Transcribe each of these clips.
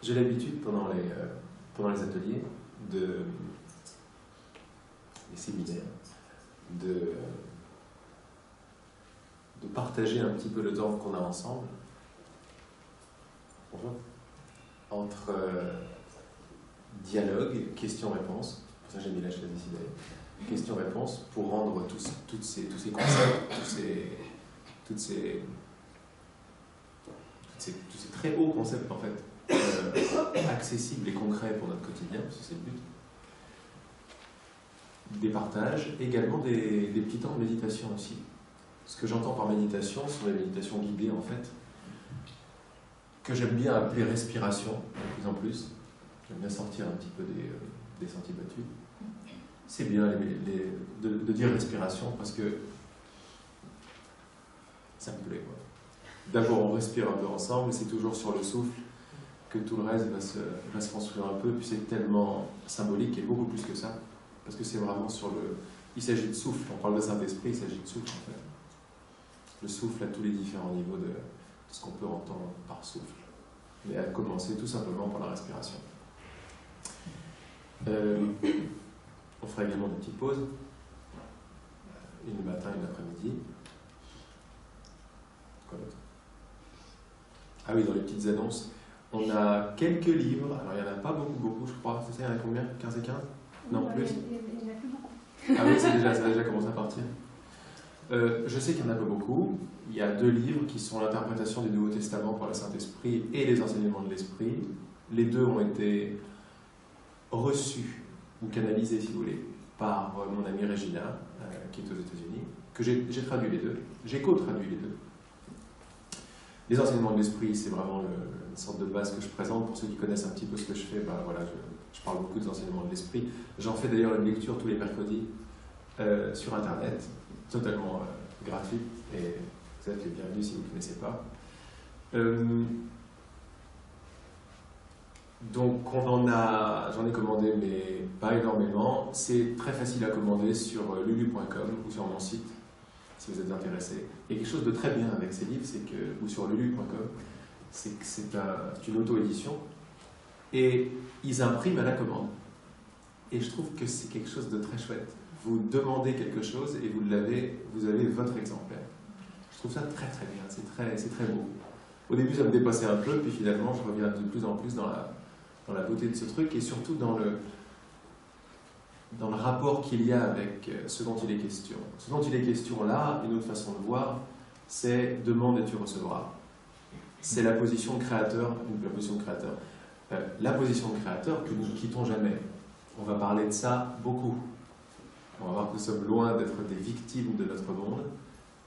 J'ai l'habitude pendant les ateliers, les séminaires, de partager un petit peu le temps qu'on a ensemble. Bonjour. Entre dialogue, questions-réponses, pour ça j'ai mis la chaise ici d'ailleurs, questions-réponses, pour rendre tous ces concepts, tous ces très hauts concepts en fait, accessibles et concrets pour notre quotidien, parce que c'est le but. Des partages, également des petits temps de méditation aussi. Ce que j'entends par méditation sont les méditations guidées en fait, que j'aime bien appeler respiration, de plus en plus. J'aime bien sortir un petit peu des sentiers battus. C'est bien de dire respiration parce que ça me plaît, quoi. D'abord, on respire un peu ensemble, et c'est toujours sur le souffle que tout le reste va se construire un peu. Puis c'est tellement symbolique et beaucoup plus que ça, parce que c'est vraiment sur le... Il s'agit de souffle, on parle de Saint-Esprit, il s'agit de souffle en fait. Le souffle à tous les différents niveaux de ce qu'on peut entendre par souffle. Mais à commencer tout simplement par la respiration. On fera également des petites pauses, une le matin, une l'après-midi. Quoi d'autre? Ah oui, dans les petites annonces, on a quelques livres. Alors il n'y en a pas beaucoup, je crois. C'est ça, il y en a combien? 15 et 15? Non, plus? Il n'y en a plus beaucoup. Ah oui, ça a déjà commencé à partir. Je sais qu'il n'y en a pas beaucoup. Il y a 2 livres qui sont l'interprétation du Nouveau Testament par le Saint-Esprit et les enseignements de l'Esprit. Les 2 ont été reçus ou canalisés, si vous voulez, par mon amie Regina, qui est aux États-Unis, que j'ai traduit les 2. J'ai co-traduit les 2. Les enseignements de l'Esprit, c'est vraiment une sorte de base que je présente. Pour ceux qui connaissent un petit peu ce que je fais, ben voilà, je parle beaucoup des enseignements de l'Esprit. J'en fais d'ailleurs une lecture tous les mercredis sur Internet, totalement gratuite, et vous êtes les bienvenus si vous ne connaissez pas. Donc j'en ai commandé, mais pas énormément. C'est très facile à commander sur lulu.com ou sur mon site, si vous êtes intéressé. Et quelque chose de très bien avec ces livres, ou sur lulu.com, c'est que c'est une auto-édition, et ils impriment à la commande. Et je trouve que c'est quelque chose de très chouette. Vous demandez quelque chose et vous avez votre exemplaire. Je trouve ça très très bien, c'est très beau. Au début ça me dépassait un peu, puis finalement je reviens de plus en plus dans la beauté de ce truc, et surtout dans le rapport qu'il y a avec ce dont il est question. Ce dont il est question là, une autre façon de voir, c'est « demande et tu recevras ». C'est la position de créateur, la position de créateur que nous ne quittons jamais. On va parler de ça beaucoup. On va voir que nous sommes loin d'être des victimes de notre monde,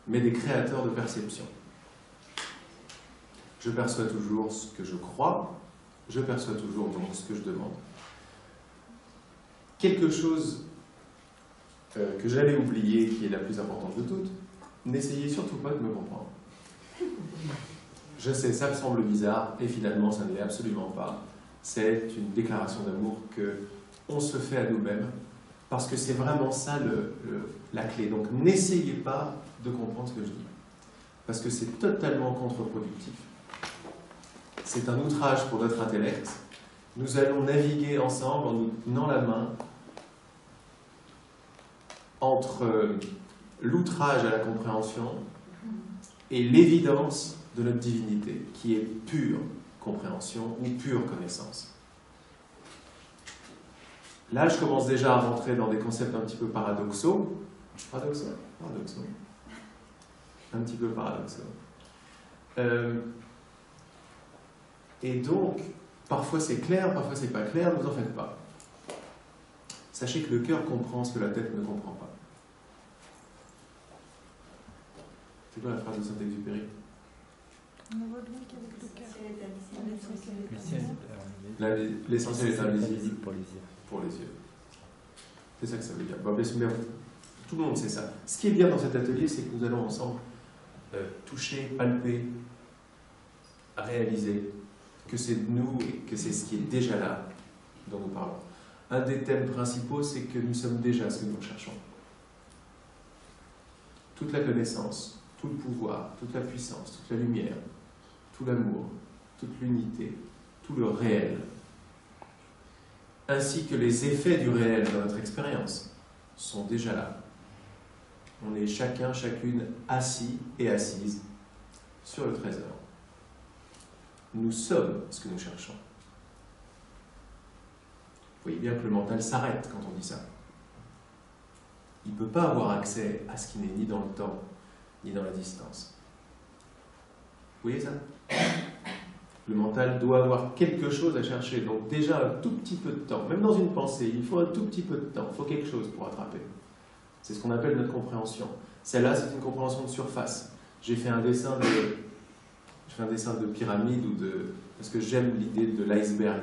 mais des créateurs de perception. Je perçois toujours ce que je crois, je perçois toujours donc ce que je demande. Quelque chose que j'allais oublier, qui est la plus importante de toutes, n'essayez surtout pas de me comprendre. Je sais, ça me semble bizarre, et finalement ça ne l'est absolument pas. C'est une déclaration d'amour qu'on se fait à nous-mêmes, parce que c'est vraiment ça la clé. Donc n'essayez pas de comprendre ce que je dis, parce que c'est totalement contre-productif. C'est un outrage pour notre intellect. Nous allons naviguer ensemble en nous tenant la main entre l'outrage à la compréhension et l'évidence de notre divinité, qui est pure compréhension ou pure connaissance. Là, je commence déjà à rentrer dans des concepts un petit peu paradoxaux. Paradoxaux. Un petit peu paradoxaux. Et donc, parfois c'est clair, parfois c'est pas clair, ne vous en faites pas. Sachez que le cœur comprend ce que la tête ne comprend pas. C'est quoi la phrase de Saint-Exupéry? On ne voit bien qu'avec le cœur. L'essentiel est invisible pour les yeux. Pour les yeux. C'est ça que ça veut dire. Bon, mais tout le monde sait ça. Ce qui est bien dans cet atelier, c'est que nous allons ensemble toucher, palper, réaliser que c'est nous et que c'est ce qui est déjà là dont nous parlons. Un des thèmes principaux, c'est que nous sommes déjà ce que nous recherchons. Toute la connaissance, tout le pouvoir, toute la puissance, toute la lumière, tout l'amour, toute l'unité, tout le réel, ainsi que les effets du réel dans notre expérience, sont déjà là. On est chacun, chacune assis et assise sur le trésor. Nous sommes ce que nous cherchons. Vous voyez bien que le mental s'arrête quand on dit ça. Il ne peut pas avoir accès à ce qui n'est ni dans le temps, ni dans la distance. Vous voyez ça? Le mental doit avoir quelque chose à chercher, donc déjà un tout petit peu de temps. Même dans une pensée, il faut un tout petit peu de temps, il faut quelque chose pour attraper. C'est ce qu'on appelle notre compréhension. Celle-là, c'est une compréhension de surface. J'ai fait un dessin de pyramide parce que j'aime l'idée de l'iceberg,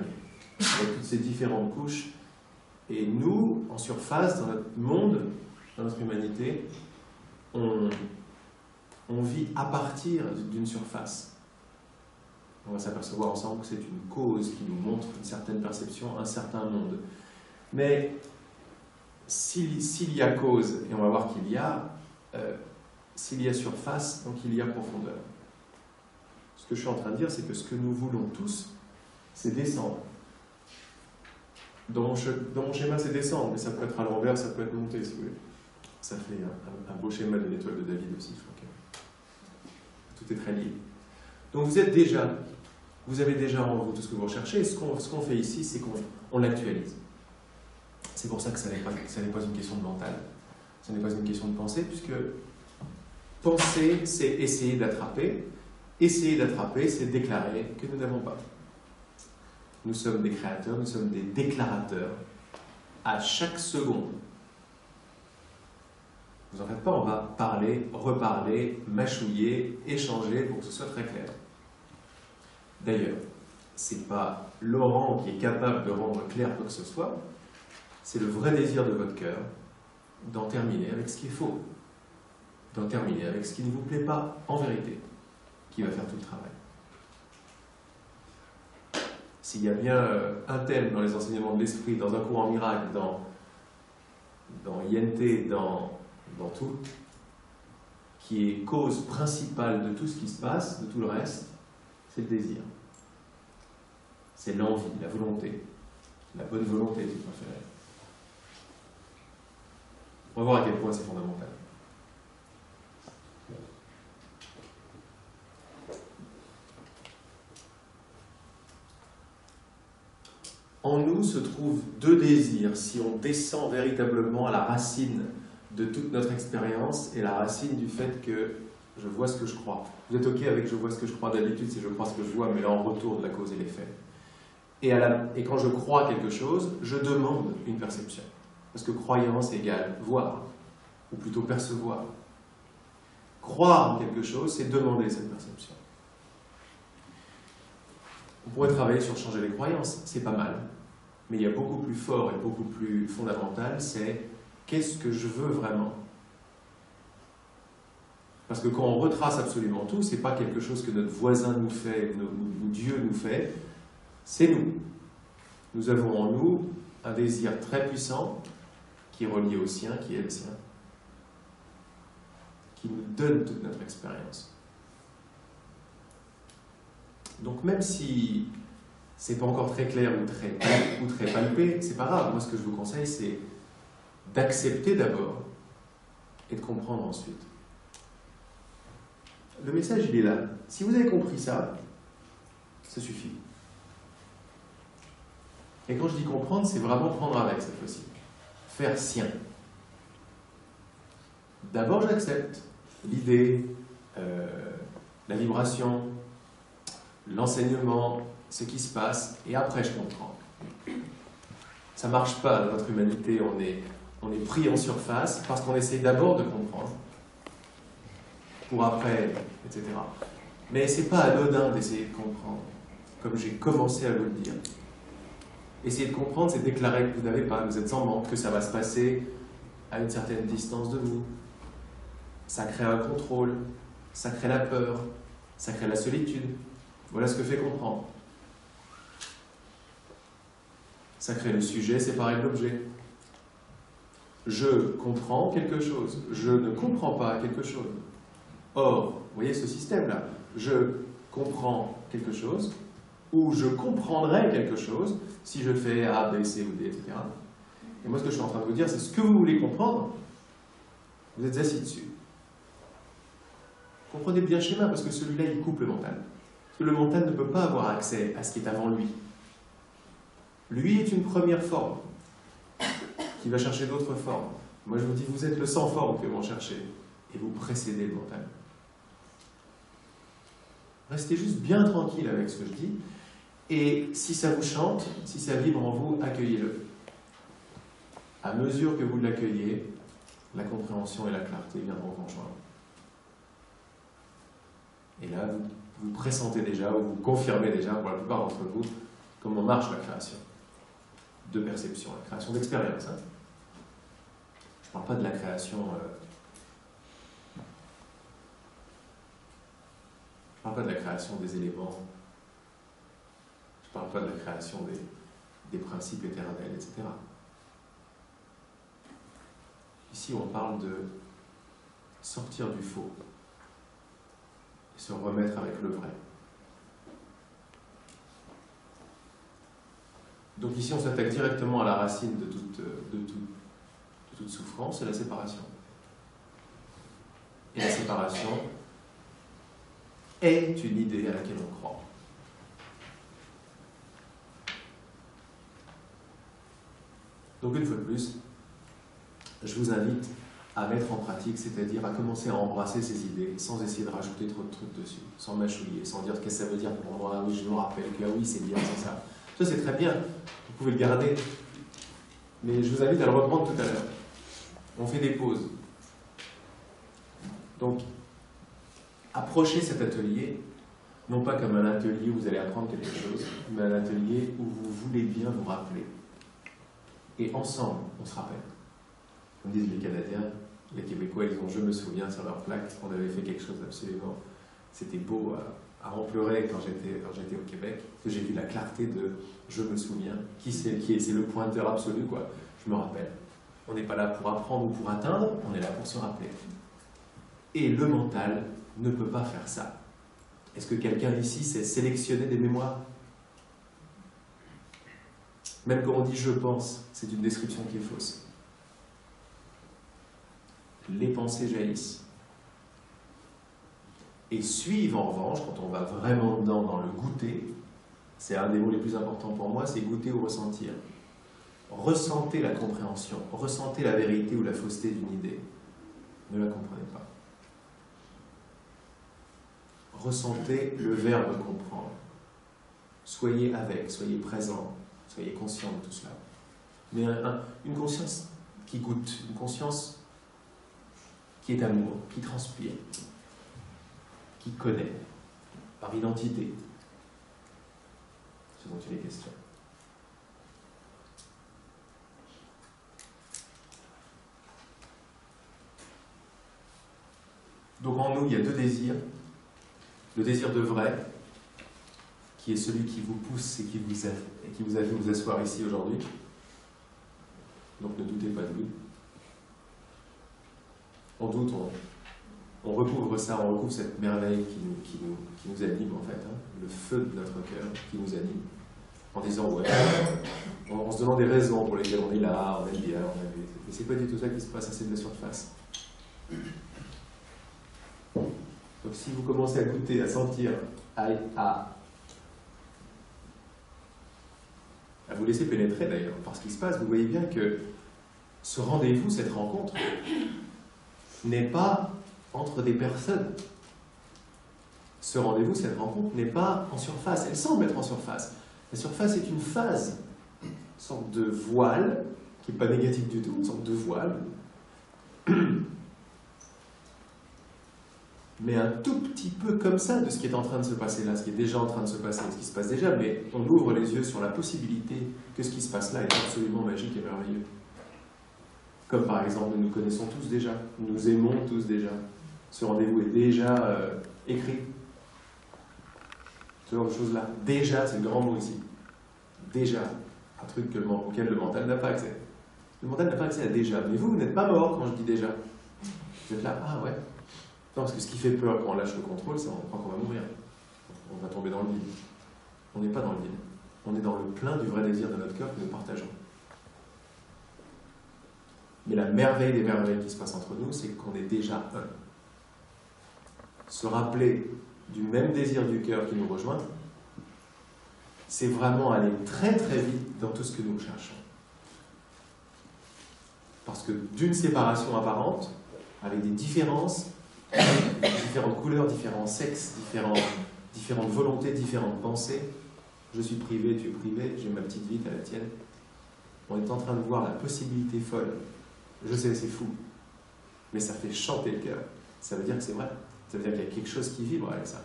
avec toutes ces différentes couches. Et nous, en surface, dans notre monde, dans notre humanité, on vit à partir d'une surface. On va s'apercevoir ensemble que c'est une cause qui nous montre une certaine perception, un certain monde. Mais s'il y a cause, et on va voir qu'il y a, s'il y a surface, donc il y a profondeur. Ce que je suis en train de dire, c'est que ce que nous voulons tous, c'est descendre. Dans mon schéma, c'est descendre, mais ça peut être à l'envers, ça peut être monter, si vous voulez. Ça fait un beau schéma de l'étoile de David aussi, je crois que tout est très lié. Donc vous avez déjà en vous tout ce que vous recherchez, et ce qu'on fait ici, c'est qu'on l'actualise. C'est pour ça que ça n'est pas une question de mental, ça n'est pas une question de pensée, puisque penser, c'est essayer d'attraper, c'est déclarer que nous n'avons pas. Nous sommes des créateurs, nous sommes des déclarateurs à chaque seconde. Vous en faites pas, on va parler, reparler, mâchouiller, échanger pour que ce soit très clair. D'ailleurs, c'est pas Laurent qui est capable de rendre clair quoi que ce soit, c'est le vrai désir de votre cœur d'en terminer avec ce qui est faux, d'en terminer avec ce qui ne vous plaît pas en vérité, qui va faire tout le travail. S'il y a bien un thème dans les enseignements de l'esprit, dans un cours en miracle, dans INT, dans tout, qui est cause principale de tout ce qui se passe, de tout le reste, c'est le désir. C'est l'envie, la volonté, la bonne volonté, si vous préférez. On va voir à quel point c'est fondamental. En nous se trouvent deux désirs, si on descend véritablement à la racine de toute notre expérience et la racine du fait que je vois ce que je crois. Vous êtes OK avec je vois ce que je crois? D'habitude, c'est je crois ce que je vois, mais là on retourne la cause et l'effet. Et quand je crois quelque chose, je demande une perception. Parce que croyance égale voir, ou plutôt percevoir. Croire en quelque chose, c'est demander cette perception. On pourrait travailler sur changer les croyances, c'est pas mal. Mais il y a beaucoup plus fort et beaucoup plus fondamental, c'est qu'est-ce que je veux vraiment? Parce que quand on retrace absolument tout, c'est pas quelque chose que notre voisin nous fait, ou Dieu nous fait, c'est nous. Nous avons en nous un désir très puissant qui est relié au sien, qui est le sien, qui nous donne toute notre expérience. Donc même si c'est pas encore très clair ou très palpé, c'est pas grave. Moi, ce que je vous conseille, c'est d'accepter d'abord et de comprendre ensuite. Le message, il est là. Si vous avez compris ça, ça suffit. Et quand je dis comprendre, c'est vraiment prendre avec cette fois-ci. Faire sien. D'abord, j'accepte l'idée, la vibration, l'enseignement, ce qui se passe, et après je comprends. Ça ne marche pas dans notre humanité, on est pris en surface parce qu'on essaie d'abord de comprendre, pour après, etc. Mais ce n'est pas anodin d'essayer de comprendre, comme j'ai commencé à vous le dire. Essayer de comprendre, c'est déclarer que vous n'avez pas, que vous êtes en manque, que ça va se passer à une certaine distance de vous. Ça crée un contrôle, ça crée la peur, ça crée la solitude. Voilà ce que fait comprendre. Ça crée le sujet séparé de l'objet. Je comprends quelque chose, je ne comprends pas quelque chose. Or, vous voyez ce système-là, je comprends quelque chose, où je comprendrai quelque chose si je fais A, B, C ou D, etc. Et moi, ce que je suis en train de vous dire, c'est ce que vous voulez comprendre, vous êtes assis dessus. Comprenez bien le schéma, parce que celui-là, il coupe le mental. Parce que le mental ne peut pas avoir accès à ce qui est avant lui. Lui est une première forme, qui va chercher d'autres formes. Moi, je vous dis, vous êtes le sans forme que vont chercher, et vous précédez le mental. Restez juste bien tranquille avec ce que je dis, et si ça vous chante, si ça vibre en vous, accueillez-le. À mesure que vous l'accueillez, la compréhension et la clarté viendront conjoindre. Et là, vous pressentez déjà, ou vous confirmez déjà, pour la plupart d'entre vous, comment marche la création de perception, la création d'expérience. Hein. Je ne parle pas de la création... Je ne parle pas de la création des éléments. Je ne parle pas de la création des principes éternels, etc. Ici, on parle de sortir du faux et se remettre avec le vrai. Donc ici, on s'attaque directement à la racine de toute souffrance, c'est la séparation. Et la séparation est une idée à laquelle on croit. Donc une fois de plus, je vous invite à mettre en pratique, c'est-à-dire à commencer à embrasser ces idées sans essayer de rajouter trop de trucs dessus, sans mâchouiller, sans dire qu'est-ce que ça veut dire pour moi, oui, je me rappelle que oui, c'est bien, c'est ça. Ça, c'est très bien, vous pouvez le garder. Mais je vous invite à le reprendre tout à l'heure. On fait des pauses. Donc, approchez cet atelier, non pas comme un atelier où vous allez apprendre quelque chose, mais un atelier où vous voulez bien vous rappeler. Et ensemble, on se rappelle. Comme disent les Canadiens, les Québécois, ils ont « je me souviens » sur leur plaque. On avait fait quelque chose d'absolument... C'était beau à en pleurer quand j'étais au Québec, que j'ai vu la clarté de « je me souviens ». C'est le pointeur absolu, quoi. Je me rappelle. On n'est pas là pour apprendre ou pour atteindre, on est là pour se rappeler. Et le mental ne peut pas faire ça. Est-ce que quelqu'un ici sait sélectionner des mémoires? Même quand on dit « je pense », c'est une description qui est fausse. Les pensées jaillissent. Et suivre, en revanche, quand on va vraiment dedans dans le goûter, c'est un des mots les plus importants pour moi, c'est goûter ou ressentir. Ressentez la compréhension, ressentez la vérité ou la fausseté d'une idée. Ne la comprenez pas. Ressentez le verbe comprendre. Soyez avec, soyez présent, soyez conscient de tout cela. Mais une conscience qui goûte, une conscience qui est amour, qui transpire, qui connaît, par identité. Ce dont il est question. Donc en nous, il y a deux désirs. Le désir de vrai, qui est celui qui vous pousse et qui vous a fait vous asseoir ici aujourd'hui. Donc ne doutez pas de lui. On doute, on recouvre ça, on recouvre cette merveille qui nous anime en fait, hein, le feu de notre cœur qui nous anime, en disant ouais, on se demande des raisons pour lesquelles on est là, on aime bien, mais c'est pas du tout ça qui se passe, c'est de la surface. Donc si vous commencez à goûter, à sentir, à vous laisser pénétrer d'ailleurs par ce qui se passe, vous voyez bien que ce rendez-vous, cette rencontre, n'est pas entre des personnes. Ce rendez-vous, cette rencontre, n'est pas en surface. Elle semble être en surface. La surface est une phase, une sorte de voile, qui n'est pas négatif du tout, une sorte de voile, mais un tout petit peu comme ça de ce qui est en train de se passer là, ce qui est déjà en train de se passer, ce qui se passe déjà, mais on ouvre les yeux sur la possibilité que ce qui se passe là est absolument magique et merveilleux. Comme par exemple, nous nous connaissons tous déjà, nous nous aimons tous déjà. Ce rendez-vous est déjà écrit. Ce genre de choses-là. Déjà, c'est le grand mot ici. Déjà, un truc auquel le mental n'a pas accès. Le mental n'a pas accès à déjà. Mais vous n'êtes pas mort quand je dis déjà. Vous êtes là, ah ouais. Non, parce que ce qui fait peur quand on lâche le contrôle, c'est qu'on croit qu'on va mourir. On va tomber dans le vide. On n'est pas dans le vide. On est dans le plein du vrai désir de notre cœur que nous partageons. Mais la merveille des merveilles qui se passe entre nous, c'est qu'on est déjà un. Se rappeler du même désir du cœur qui nous rejoint, c'est vraiment aller très très vite dans tout ce que nous cherchons. Parce que d'une séparation apparente, avec des différences, différentes couleurs, différents sexes, différentes volontés, différentes pensées, je suis privé, tu es privé, j'ai ma petite vie, t'as la tienne. On est en train de voir la possibilité folle. Je sais, c'est fou, mais ça fait chanter le cœur. Ça veut dire que c'est vrai. Ça veut dire qu'il y a quelque chose qui vibre avec ça.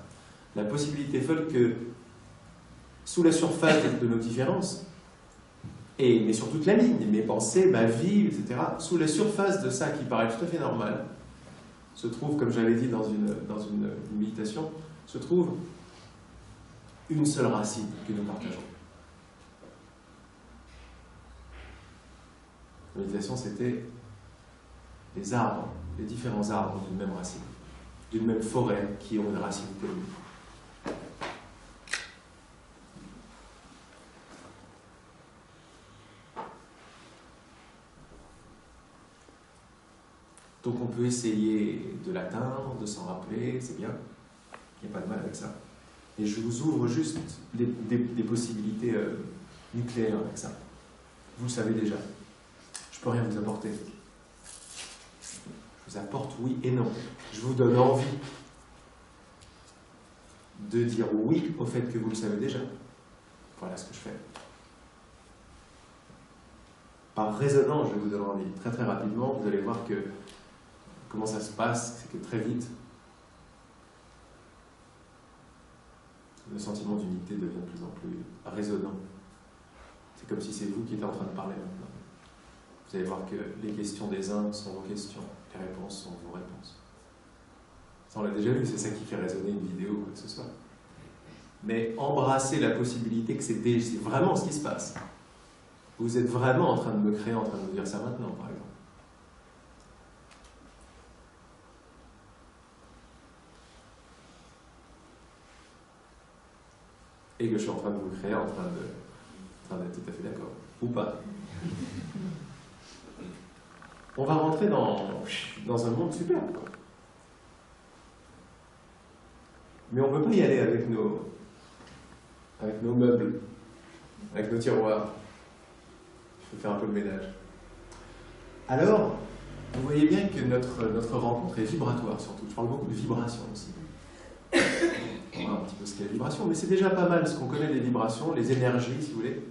La possibilité folle que, sous la surface de nos différences, mais sur toute la ligne, mes pensées, ma vie, etc., sous la surface de ça qui paraît tout à fait normal, se trouve, comme j'avais dit dans une méditation, se trouve une seule racine que nous partageons. La méditation, c'était les arbres, les différents arbres d'une même racine, d'une même forêt qui ont une racine commune. Donc on peut essayer de l'atteindre, de s'en rappeler, c'est bien, il n'y a pas de mal avec ça. Et je vous ouvre juste des possibilités nucléaires avec ça. Vous le savez déjà. Je ne peux rien vous apporter. Je vous apporte oui et non. Je vous donne envie de dire oui au fait que vous le savez déjà. Voilà ce que je fais. Par résonance, je vous donne envie. Très très rapidement, vous allez voir que comment ça se passe, c'est que très vite, le sentiment d'unité devient de plus en plus résonnant. C'est comme si c'est vous qui étiez en train de parler maintenant. Vous allez voir que les questions des uns sont vos questions, les réponses sont vos réponses. Ça, on l'a déjà vu, c'est ça qui fait résonner une vidéo ou quoi que ce soit. Mais embrassez la possibilité que c'est vraiment ce qui se passe. Vous êtes vraiment en train de me créer, en train de me dire ça maintenant, par exemple. Et que je suis en train de vous créer, en train d'être tout à fait d'accord. Ou pas. On va rentrer dans un monde super. Mais on ne peut pas y aller avec nos meubles, avec nos tiroirs. Il faut faire un peu de ménage. Alors, vous voyez bien que notre rencontre est vibratoire surtout. Je parle beaucoup de vibration aussi. On voit un petit peu ce qu'est la vibration, mais c'est déjà pas mal ce qu'on connaît des vibrations, les énergies, si vous voulez.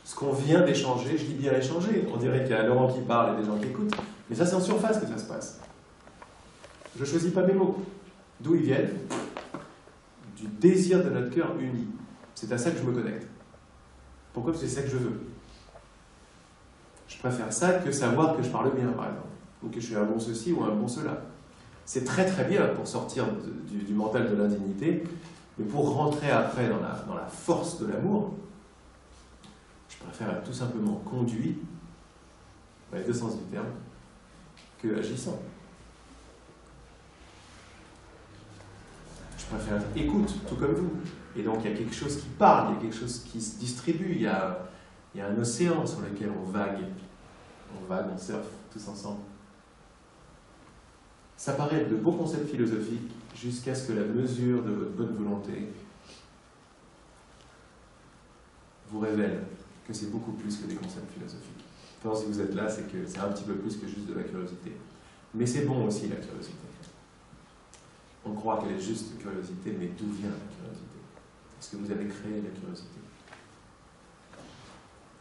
Ce qu'on vient d'échanger, je dis bien échanger, on dirait qu'il y a Laurent qui parle et des gens qui écoutent, mais ça c'est en surface que ça se passe. Je ne choisis pas mes mots. D'où ils viennent? Du désir de notre cœur uni. C'est à ça que je me connecte. Pourquoi? Parce que c'est ça que je veux. Je préfère ça que savoir que je parle bien, par exemple, ou que je suis un bon ceci ou un bon cela. C'est très très bien pour sortir du mental de l'indignité, mais pour rentrer après dans la force de l'amour, je préfère être tout simplement conduit, dans les deux sens du terme, que agissant. Je préfère être écoute, tout comme vous. Et donc il y a quelque chose qui parle, il y a quelque chose qui se distribue, il y a un océan sur lequel on vague, on surfe tous ensemble. Ça paraît être de beaux concepts philosophiques jusqu'à ce que la mesure de votre bonne volonté vous révèle que c'est beaucoup plus que des concepts philosophiques. Enfin, si vous êtes là, c'est que c'est un petit peu plus que juste de la curiosité. Mais c'est bon aussi, la curiosité. On croit qu'elle est juste curiosité, mais d'où vient la curiosité? Est-ce que vous avez créé la curiosité?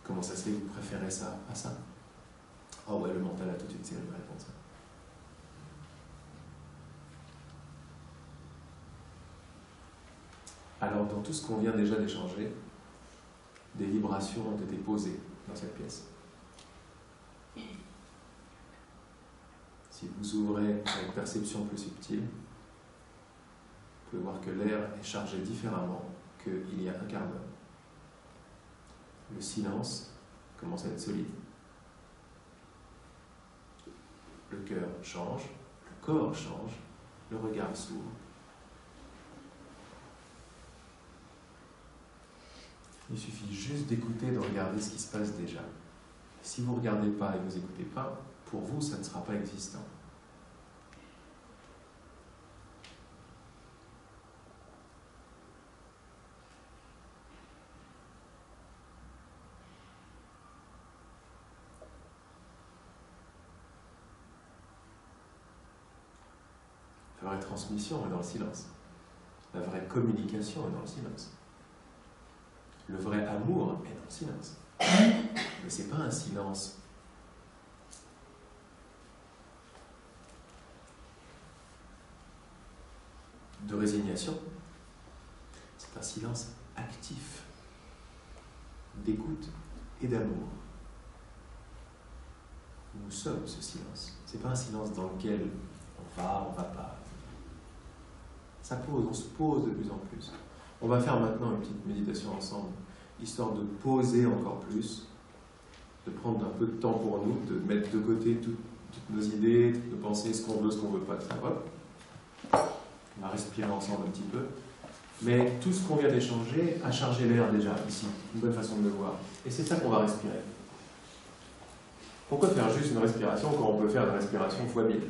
Comment ça se fait que vous préférez ça à ça? Oh ouais, le mental a toute une série de réponses. Alors, dans tout ce qu'on vient déjà d'échanger, des vibrations ont été posées dans cette pièce. Si vous ouvrez avec perception plus subtile, vous pouvez voir que l'air est chargé différemment qu'il y a un quart d'heure. Le silence commence à être solide. Le cœur change, le corps change, le regard s'ouvre. Il suffit juste d'écouter et de regarder ce qui se passe déjà. Si vous ne regardez pas et que vous n'écoutez pas, pour vous, ça ne sera pas existant. La vraie transmission est dans le silence. La vraie communication est dans le silence. Le vrai amour est dans le silence. Mais ce n'est pas un silence de résignation. C'est un silence actif, d'écoute et d'amour. Nous sommes ce silence. Ce n'est pas un silence dans lequel on va pas. Ça pose, on se pose de plus en plus. On va faire maintenant une petite méditation ensemble, histoire de poser encore plus, de prendre un peu de temps pour nous, de mettre de côté toutes nos idées, toutes nos pensées, ce qu'on veut, ce qu'on ne veut pas, etc. On va respirer ensemble un petit peu. Mais tout ce qu'on vient d'échanger a chargé l'air déjà, ici. Une bonne façon de le voir. Et c'est ça qu'on va respirer. Pourquoi faire juste une respiration quand on peut faire une respiration fois 1000 ?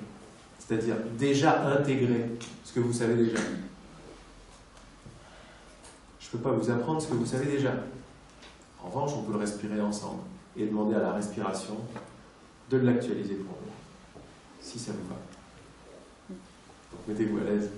C'est-à-dire déjà intégrer ce que vous savez déjà. Je ne peux pas vous apprendre ce que vous savez déjà. En revanche, on peut le respirer ensemble et demander à la respiration de l'actualiser pour nous, si ça vous va. Donc mettez-vous à l'aise.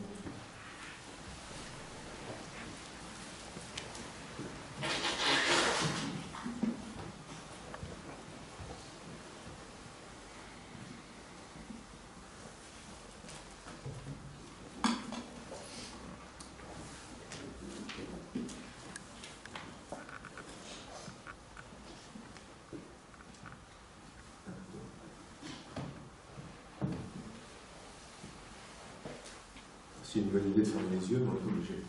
C'est une bonne idée de fermer les yeux, mais on est obligé.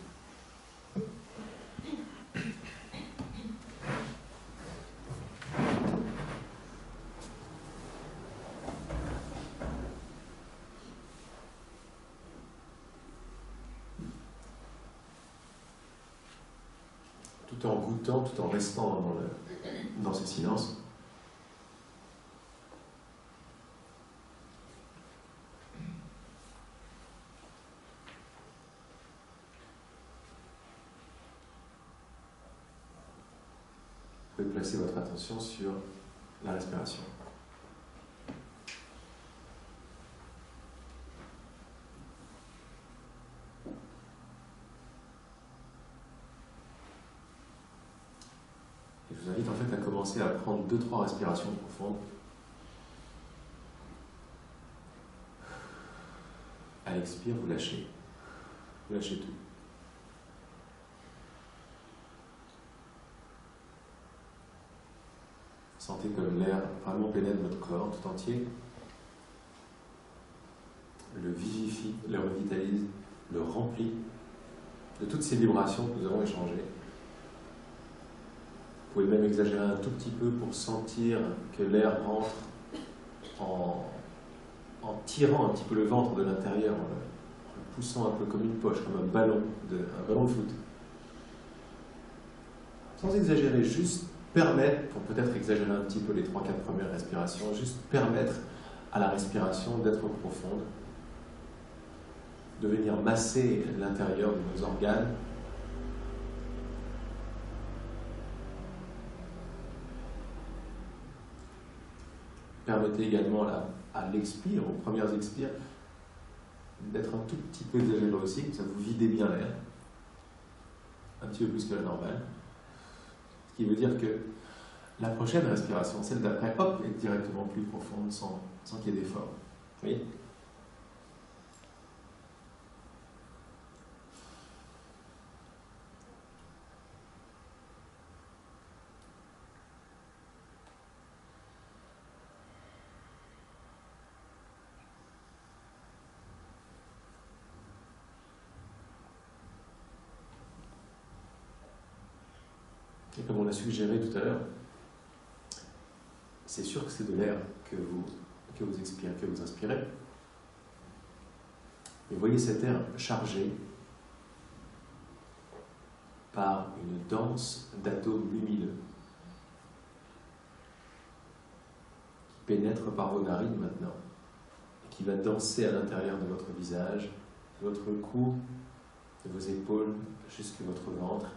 Tout en goûtant, tout en restant dans ce silence. Vous pouvez placer votre attention sur la respiration. Et je vous invite en fait à commencer à prendre 2-3 respirations profondes. À l'expire, vous lâchez. Vous lâchez tout. Sentez comme l'air vraiment pénètre votre corps tout entier, le vivifie, le revitalise, le remplit de toutes ces vibrations que nous avons échangées. Vous pouvez même exagérer un tout petit peu pour sentir que l'air rentre en tirant un petit peu le ventre de l'intérieur, en le poussant un peu comme une poche, comme un ballon de foot. Sans exagérer, juste permettre, pour peut-être exagérer un petit peu les 3-4 premières respirations, juste permettre à la respiration d'être profonde, de venir masser l'intérieur de nos organes. Permettez également à l'expire, aux premières expires, d'être un tout petit peu exagéré aussi, que ça vous videz bien l'air, un petit peu plus que la normale. Ce qui veut dire que la prochaine respiration, celle d'après, hop, est directement plus profonde sans qu'il y ait d'effort. Vous voyez ? Et comme on l'a suggéré tout à l'heure, c'est sûr que c'est de l'air que vous expirez, que vous inspirez. Mais voyez cet air chargé, par une danse d'atomes lumineux qui pénètre par vos narines maintenant et qui va danser à l'intérieur de votre visage, de votre cou, de vos épaules jusqu'à votre ventre.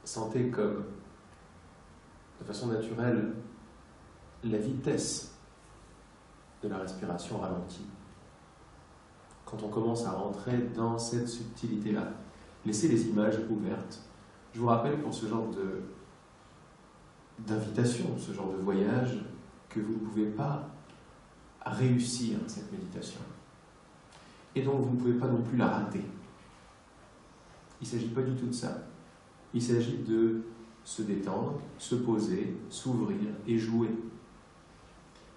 Sentez comme, de façon naturelle, la vitesse de la respiration ralentie. Quand on commence à rentrer dans cette subtilité-là, laissez les images ouvertes. Je vous rappelle pour ce genre d'invitation, ce genre de voyage, que vous ne pouvez pas réussir cette méditation. Et donc vous ne pouvez pas non plus la rater. Il ne s'agit pas du tout de ça. Il s'agit de se détendre, se poser, s'ouvrir et jouer.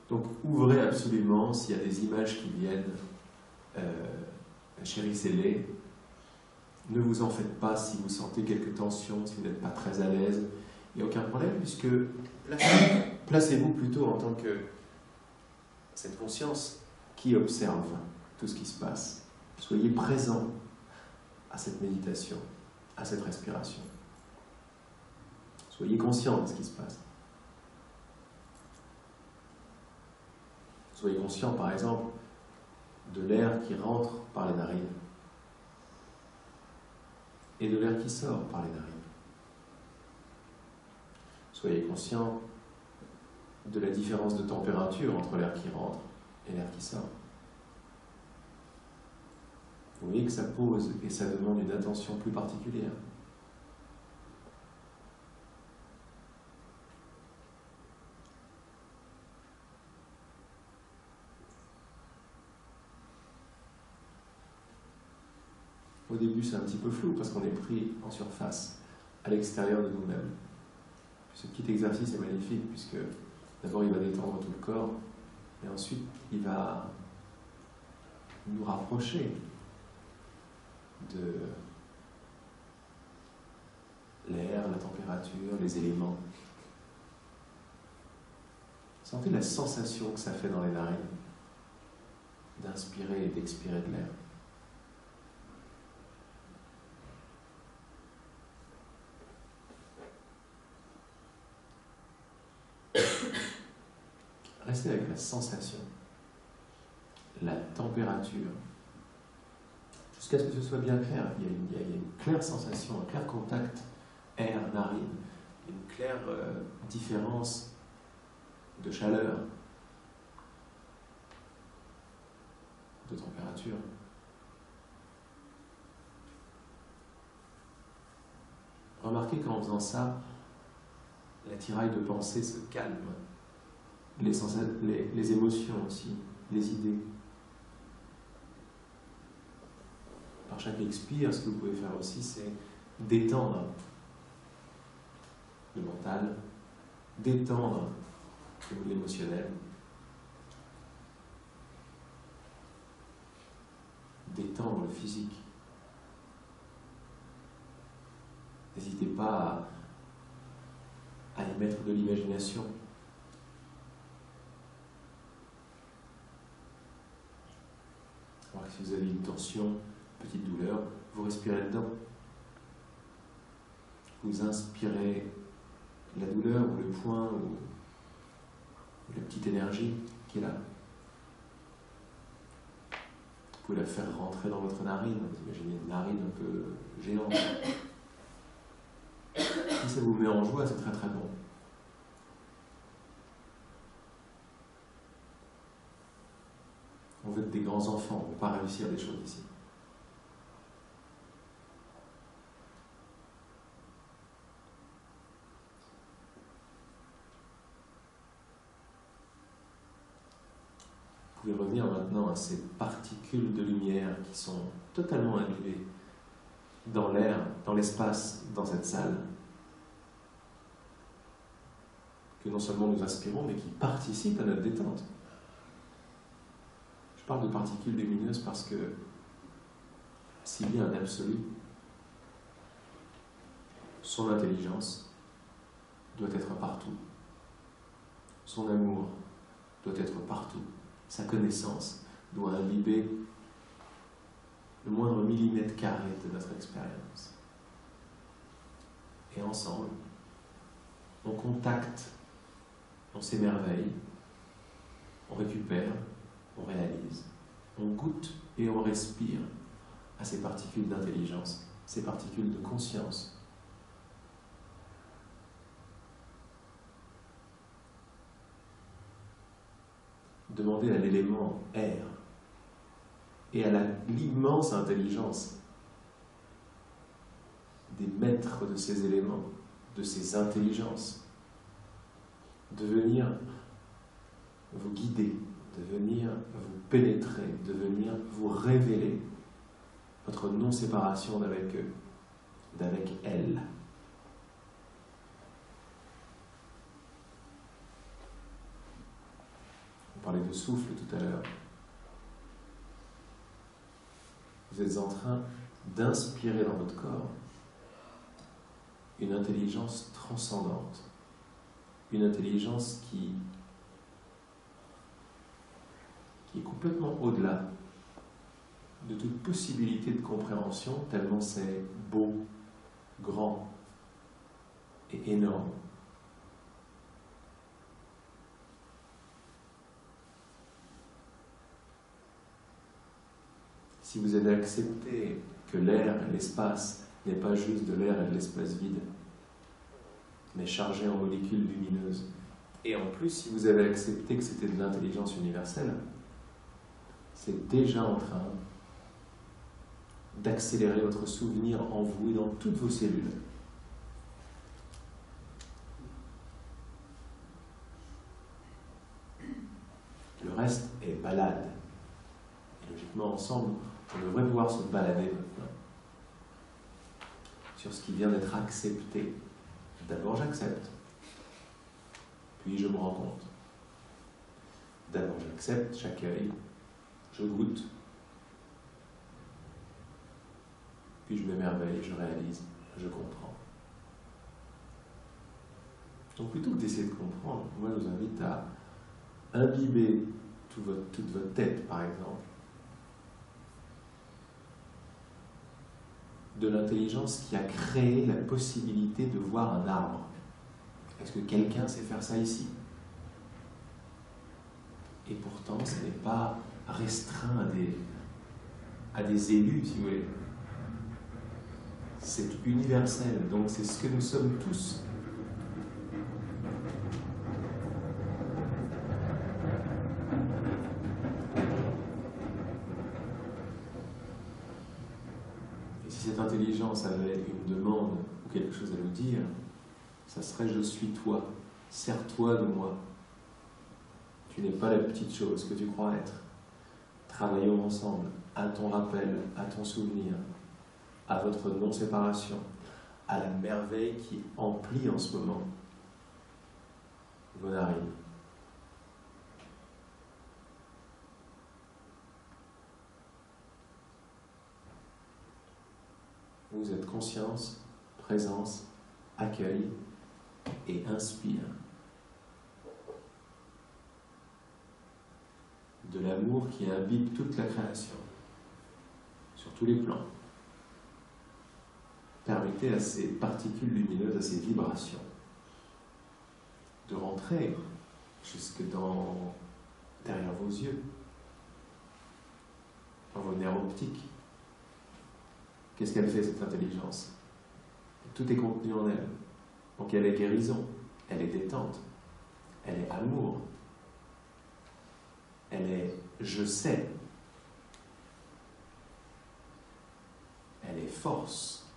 Donc ouvrez absolument s'il y a des images qui viennent, chérissez-les. Ne vous en faites pas si vous sentez quelques tensions, si vous n'êtes pas très à l'aise. Il n'y a aucun problème puisque placez-vous plutôt en tant que cette conscience qui observe tout ce qui se passe. Soyez présent à cette méditation, à cette respiration. Soyez conscient de ce qui se passe. Soyez conscient, par exemple, de l'air qui rentre par les narines et de l'air qui sort par les narines. Soyez conscient de la différence de température entre l'air qui rentre et l'air qui sort. Vous voyez que ça pose et ça demande une attention plus particulière. Au début, c'est un petit peu flou parce qu'on est pris en surface, à l'extérieur de nous-mêmes. Ce petit exercice est magnifique puisque d'abord il va détendre tout le corps et ensuite il va nous rapprocher de l'air, la température, les éléments. Sentez la sensation que ça fait dans les narines d'inspirer et d'expirer de l'air. Restez avec la sensation, la température, jusqu'à ce que ce soit bien clair. Il y a une claire sensation, un clair contact air-narine, une claire différence de chaleur, de température. Remarquez qu'en faisant ça, l'attirail de pensée se calme. Les émotions aussi, les idées. Par chaque expire, ce que vous pouvez faire aussi, c'est détendre le mental, détendre l'émotionnel, détendre le physique. N'hésitez pas à y mettre de l'imagination. Alors que si vous avez une tension, une petite douleur, vous respirez dedans. Vous inspirez la douleur ou le point ou la petite énergie qui est là. Vous pouvez la faire rentrer dans votre narine. Vous imaginez une narine un peu géante. Si ça vous met en joie, c'est très très bon. On veut être des grands enfants, on ne veut pas réussir des choses ici. Vous pouvez revenir maintenant à ces particules de lumière qui sont totalement imbibées dans l'air, dans l'espace, dans cette salle, que non seulement nous inspirons, mais qui participent à notre détente. Je parle de particules lumineuses parce que s'il y a un absolu, son intelligence doit être partout. Son amour doit être partout. Sa connaissance doit imbiber le moindre millimètre carré de notre expérience. Et ensemble, on contacte, on s'émerveille, on récupère, on réalise, on goûte et on respire à ces particules d'intelligence, ces particules de conscience. Demandez à l'élément air et à l'immense intelligence des maîtres de ces éléments, de ces intelligences, de venir vous guider, de venir vous pénétrer, de venir vous révéler votre non-séparation d'avec eux, d'avec elles. On parlait de souffle tout à l'heure. Vous êtes en train d'inspirer dans votre corps une intelligence transcendante, une intelligence qui est complètement au-delà de toute possibilité de compréhension, tellement c'est beau, grand et énorme. Si vous avez accepté que l'air et l'espace n'est pas juste de l'air et de l'espace vide, mais chargé en molécules lumineuses, et en plus, si vous avez accepté que c'était de l'intelligence universelle, c'est déjà en train d'accélérer votre souvenir en vous et dans toutes vos cellules. Le reste est balade. Et logiquement, ensemble, on devrait pouvoir se balader maintenant sur ce qui vient d'être accepté. D'abord, j'accepte. Puis, je me rends compte. D'abord, j'accepte, j'accueille, je goûte. Puis, je m'émerveille, je réalise, je comprends. Donc, plutôt que d'essayer de comprendre, moi, je vous invite à imbiber toute votre tête, par exemple, de l'intelligence qui a créé la possibilité de voir un arbre. Est-ce que quelqu'un sait faire ça ici? Et pourtant, ce n'est pas restreint à des élus, si vous voulez. C'est universel, donc c'est ce que nous sommes tous. Cette intelligence avait une demande ou quelque chose à nous dire, ça serait « je suis toi, sers-toi de moi ». Tu n'es pas la petite chose que tu crois être. Travaillons ensemble, à ton rappel, à ton souvenir, à votre non-séparation, à la merveille qui emplit en ce moment vos narines. Vous êtes conscience, présence, accueil et inspire. De l'amour qui imbibe toute la création, sur tous les plans. Permettez à ces particules lumineuses, à ces vibrations, de rentrer jusque derrière vos yeux, dans vos nerfs optiques. Qu'est-ce qu'elle fait, cette intelligence? Tout est contenu en elle. Donc elle est guérison, elle est détente, elle est amour, elle est je sais, elle est force.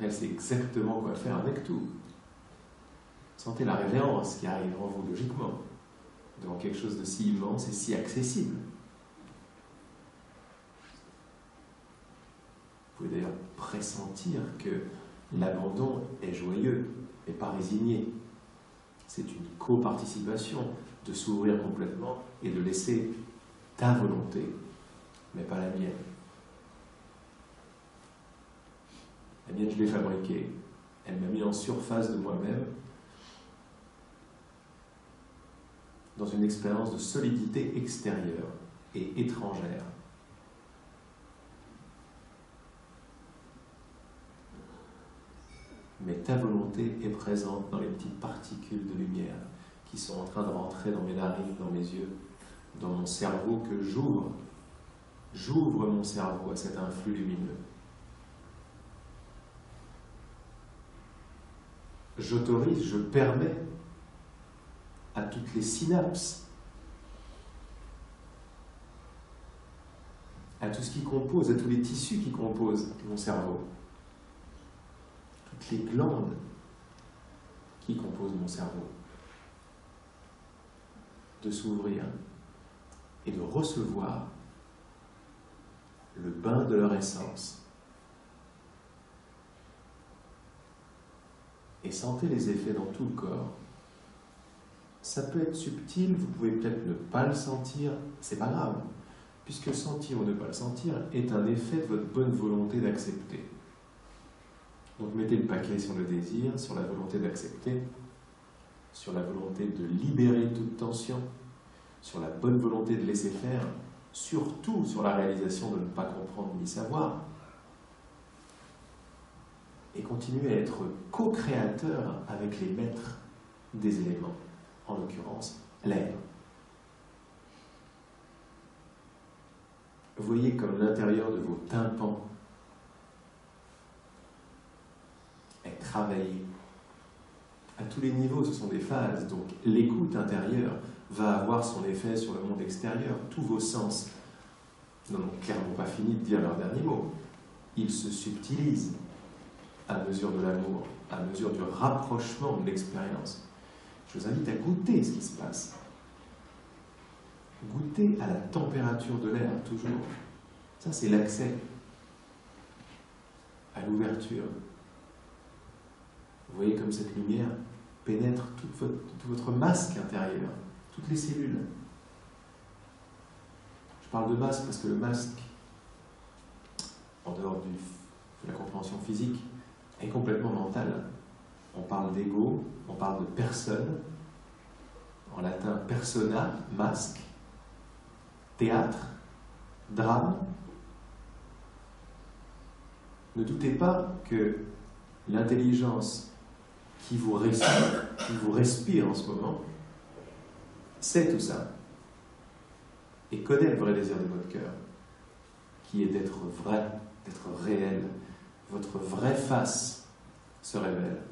Elle sait exactement quoi faire avec tout. Sentez la révérence qui arrive en vous logiquement, devant quelque chose de si immense et si accessible. Vous pouvez d'ailleurs pressentir que l'abandon est joyeux et pas résigné. C'est une coparticipation de s'ouvrir complètement et de laisser ta volonté, mais pas la mienne. La mienne, je l'ai fabriquée. Elle m'a mis en surface de moi-même dans une expérience de solidité extérieure et étrangère. mais ta volonté est présente dans les petites particules de lumière qui sont en train de rentrer dans mes narines, dans mes yeux, dans mon cerveau que j'ouvre. J'ouvre mon cerveau à cet influx lumineux. J'autorise, je permets à toutes les synapses, à tout ce qui compose, à tous les tissus qui composent mon cerveau, toutes les glandes qui composent mon cerveau, de s'ouvrir et de recevoir le bain de leur essence. Et sentez les effets dans tout le corps. Ça peut être subtil, vous pouvez peut-être ne pas le sentir, c'est pas grave, puisque sentir ou ne pas le sentir est un effet de votre bonne volonté d'accepter. Donc mettez le paquet sur le désir, sur la volonté d'accepter, sur la volonté de libérer toute tension, sur la bonne volonté de laisser faire, surtout sur la réalisation de ne pas comprendre ni savoir, et continuez à être co-créateur avec les maîtres des éléments, en l'occurrence l'air. Voyez comme l'intérieur de vos tympans est travaillé. À tous les niveaux, ce sont des phases, donc l'écoute intérieure va avoir son effet sur le monde extérieur. Tous vos sens n'ont clairement pas fini de dire leur dernier mot. Ils se subtilisent à mesure de l'amour, à mesure du rapprochement de l'expérience. Je vous invite à goûter ce qui se passe. Goûter à la température de l'air, toujours. Ça, c'est l'accès à l'ouverture. Vous voyez comme cette lumière pénètre tout votre masque intérieur, toutes les cellules. Je parle de masque parce que le masque, en dehors de la compréhension physique, est complètement mental. On parle d'ego, on parle de personne, en latin persona, masque, théâtre, drame. Ne doutez pas que l'intelligence qui vous respire en ce moment, sait tout ça et connaît le vrai désir de votre cœur, qui est d'être vrai, d'être réel. Votre vraie face se révèle.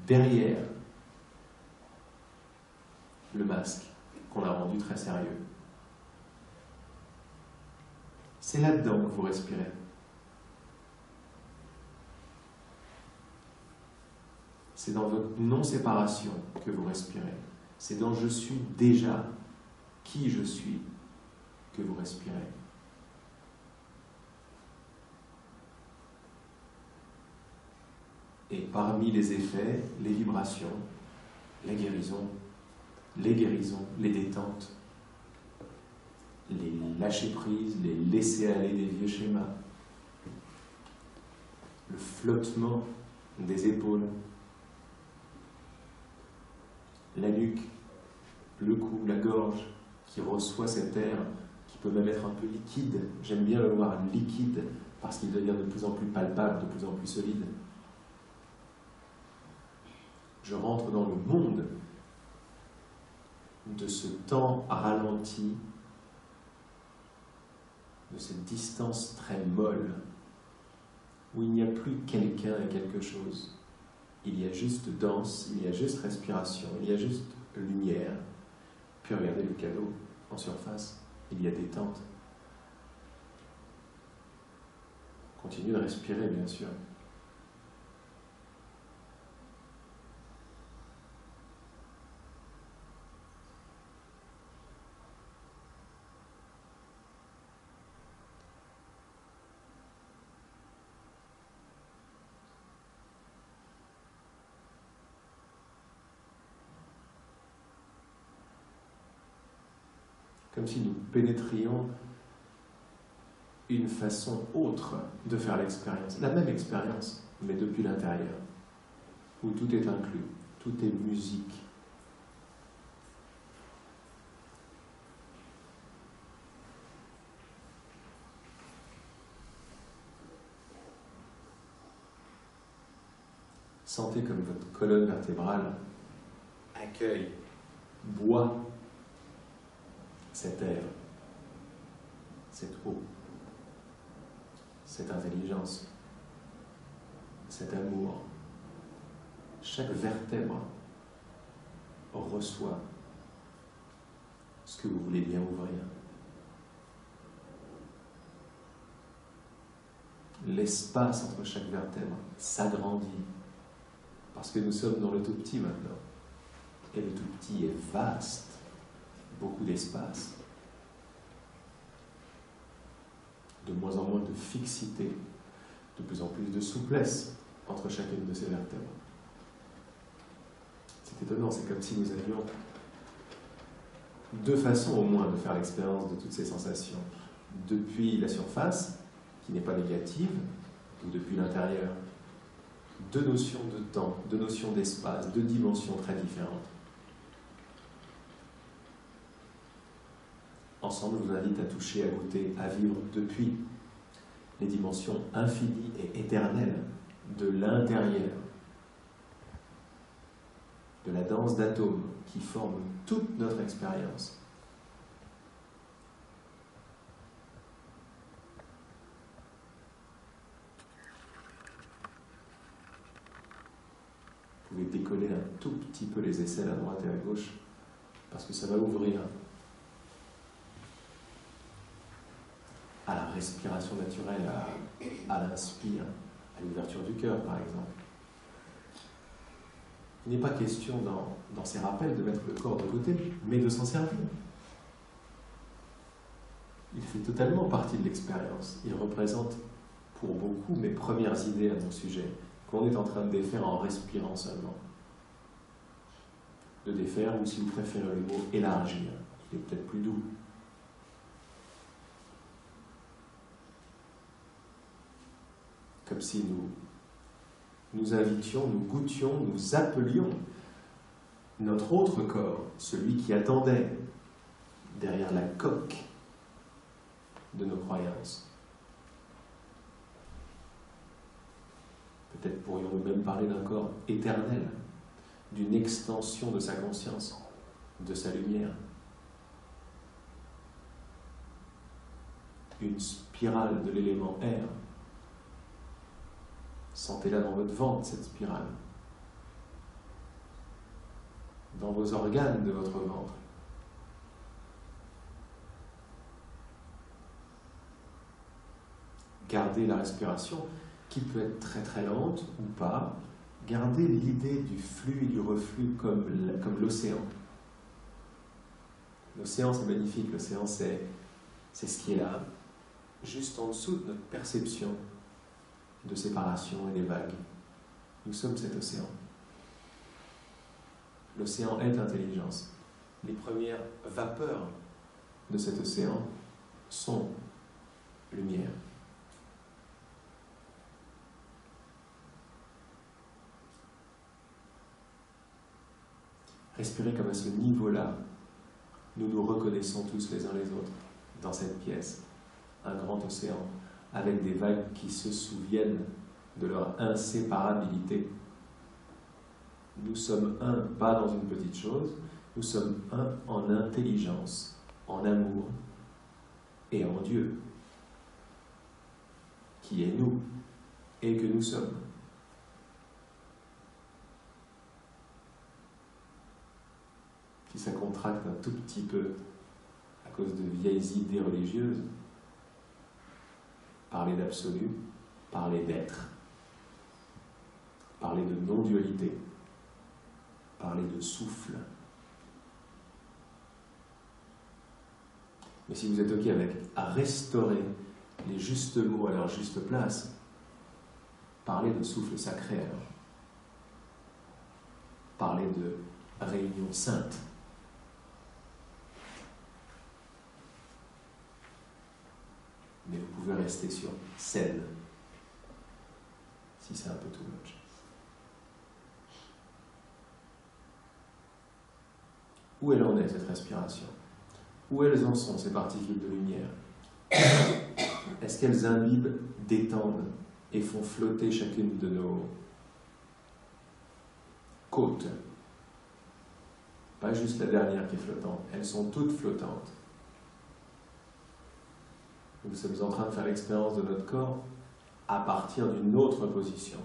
Derrière le masque qu'on a rendu très sérieux. C'est là-dedans que vous respirez. C'est dans votre non-séparation que vous respirez. C'est dans je suis déjà qui je suis que vous respirez. Et parmi les effets, les vibrations, la guérison, les guérisons, les détentes, les lâcher-prise, les laisser-aller des vieux schémas, le flottement des épaules, la nuque, le cou, la gorge, qui reçoit cet air, qui peut même être un peu liquide. J'aime bien le voir liquide, parce qu'il devient de plus en plus palpable, de plus en plus solide. Je rentre dans le monde de ce temps ralenti, de cette distance très molle, où il n'y a plus quelqu'un et quelque chose. Il y a juste danse, il y a juste respiration, il y a juste lumière. Puis regardez le cadeau en surface, il y a détente. Continuez de respirer, bien sûr. Comme si nous pénétrions une façon autre de faire l'expérience. La même expérience, mais depuis l'intérieur, où tout est inclus, tout est musique. Sentez comme votre colonne vertébrale accueille, boit cet air, cette eau, cette intelligence, cet amour. Chaque vertèbre reçoit ce que vous voulez bien ouvrir. L'espace entre chaque vertèbre s'agrandit parce que nous sommes dans le tout petit maintenant. Et le tout petit est vaste, beaucoup d'espace, de moins en moins de fixité, de plus en plus de souplesse entre chacune de ces vertèbres. C'est étonnant, c'est comme si nous avions deux façons au moins de faire l'expérience de toutes ces sensations. Depuis la surface, qui n'est pas négative, ou depuis l'intérieur. Deux notions de temps, deux notions d'espace, deux dimensions très différentes. Ensemble, je vous invite à toucher, à goûter, à vivre depuis les dimensions infinies et éternelles de l'intérieur, de la danse d'atomes qui forme toute notre expérience. Vous pouvez décoller un tout petit peu les aisselles à droite et à gauche parce que ça va ouvrir à la respiration naturelle, à l'inspire, à l'ouverture du cœur par exemple. Il n'est pas question dans ces rappels de mettre le corps de côté, mais de s'en servir. Il fait totalement partie de l'expérience. Il représente pour beaucoup mes premières idées à mon sujet, qu'on est en train de défaire en respirant seulement. De défaire, ou si vous préférez le mot élargir, il est peut-être plus doux. Comme si nous invitions, nous goûtions, nous appelions notre autre corps, celui qui attendait derrière la coque de nos croyances. Peut-être pourrions-nous même parler d'un corps éternel, d'une extension de sa conscience, de sa lumière. Une spirale de l'élément air. Sentez-la dans votre ventre, cette spirale. Dans vos organes de votre ventre. Gardez la respiration, qui peut être très très lente ou pas. Gardez l'idée du flux et du reflux comme l'océan. L'océan, c'est magnifique. L'océan, c'est ce qui est là, juste en dessous de notre perception de séparation et des vagues. Nous sommes cet océan. L'océan est intelligence. Les premières vapeurs de cet océan sont lumière. Respirez comme à ce niveau-là, nous nous reconnaissons tous les uns les autres dans cette pièce, un grand océan, avec des vagues qui se souviennent de leur inséparabilité. Nous sommes un, pas dans une petite chose, nous sommes un en intelligence, en amour et en Dieu, qui est nous et que nous sommes. Si ça contracte un tout petit peu à cause de vieilles idées religieuses, parler d'absolu, parler d'être, parler de non-dualité, parler de souffle. Mais si vous êtes OK avec à restaurer les justes mots à leur juste place, parlez de souffle sacré alors. Parlez de réunion sainte. Mais vous pouvez rester sur scène, si c'est un peu too much. Où elle en est, cette respiration? Où elles en sont, ces particules de lumière? Est-ce qu'elles imbibent, détendent et font flotter chacune de côte. Pas juste la dernière qui est flottante, elles sont toutes flottantes. Nous sommes en train de faire l'expérience de notre corps à partir d'une autre position.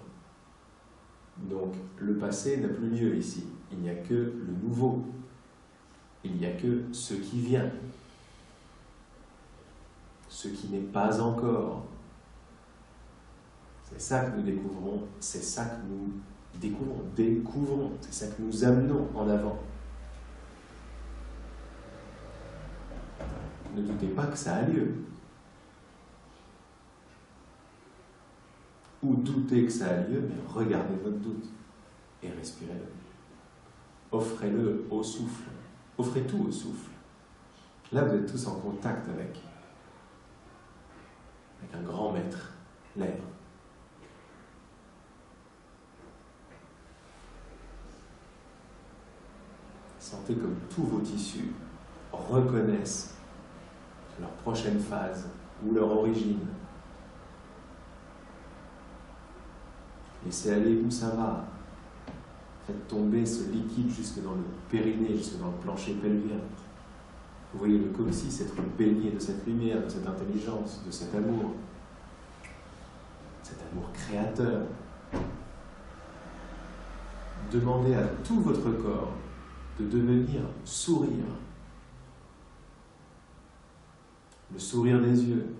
Donc, le passé n'a plus lieu ici. Il n'y a que le nouveau. Il n'y a que ce qui vient. Ce qui n'est pas encore. C'est ça que nous découvrons, c'est ça que nous découvrons, c'est ça que nous amenons en avant. Ne doutez pas que ça a lieu. Ou doutez que ça a lieu, mais regardez votre doute et respirez-le. Offrez-le au souffle. Offrez tout au souffle. Là, vous êtes tous en contact avec un grand maître, l'air. Sentez comme tous vos tissus reconnaissent leur prochaine phase ou leur origine. Laissez aller où ça va. Faites tomber ce liquide jusque dans le périnée, jusque dans le plancher pelvien. Vous voyez le coccyx être baigné de cette lumière, de cette intelligence, de cet amour créateur. Demandez à tout votre corps de devenir sourire. Le sourire des yeux,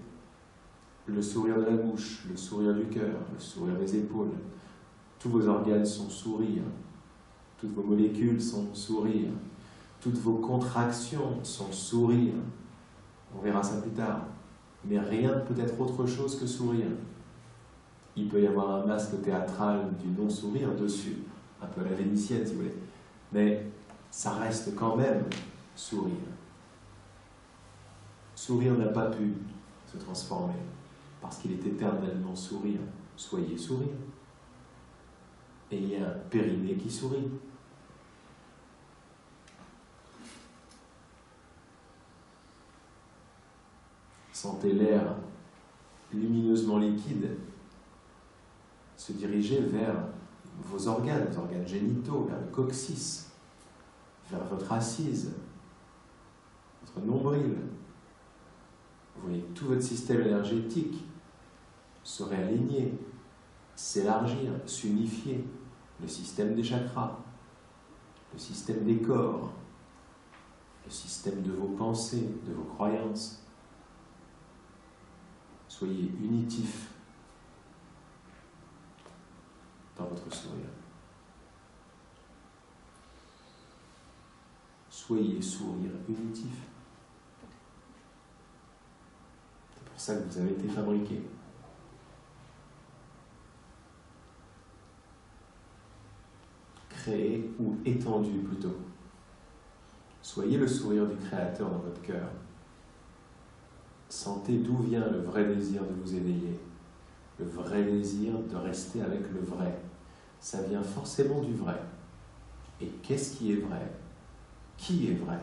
le sourire de la bouche, le sourire du cœur, le sourire des épaules. Tous vos organes sont sourire. Toutes vos molécules sont sourire. Toutes vos contractions sont sourire. On verra ça plus tard. Mais rien ne peut être autre chose que sourire. Il peut y avoir un masque théâtral du non-sourire dessus, un peu à la vénitienne si vous voulez. Mais ça reste quand même sourire. Sourire n'a pas pu se transformer parce qu'il est éternellement sourire. Soyez sourire. Ayez un périnée qui sourit. Sentez l'air lumineusement liquide se diriger vers vos organes génitaux, vers le coccyx, vers votre assise, votre nombril. Vous voyez tout votre système énergétique se réaligner, s'élargir, s'unifier. Le système des chakras, le système des corps, le système de vos pensées, de vos croyances. Soyez unitifs dans votre sourire. Soyez sourire unitif. C'est pour ça que vous avez été fabriqués. Créé ou étendu plutôt. Soyez le sourire du Créateur dans votre cœur. Sentez d'où vient le vrai désir de vous éveiller, le vrai désir de rester avec le vrai. Ça vient forcément du vrai. Et qu'est-ce qui est vrai? Qui est vrai?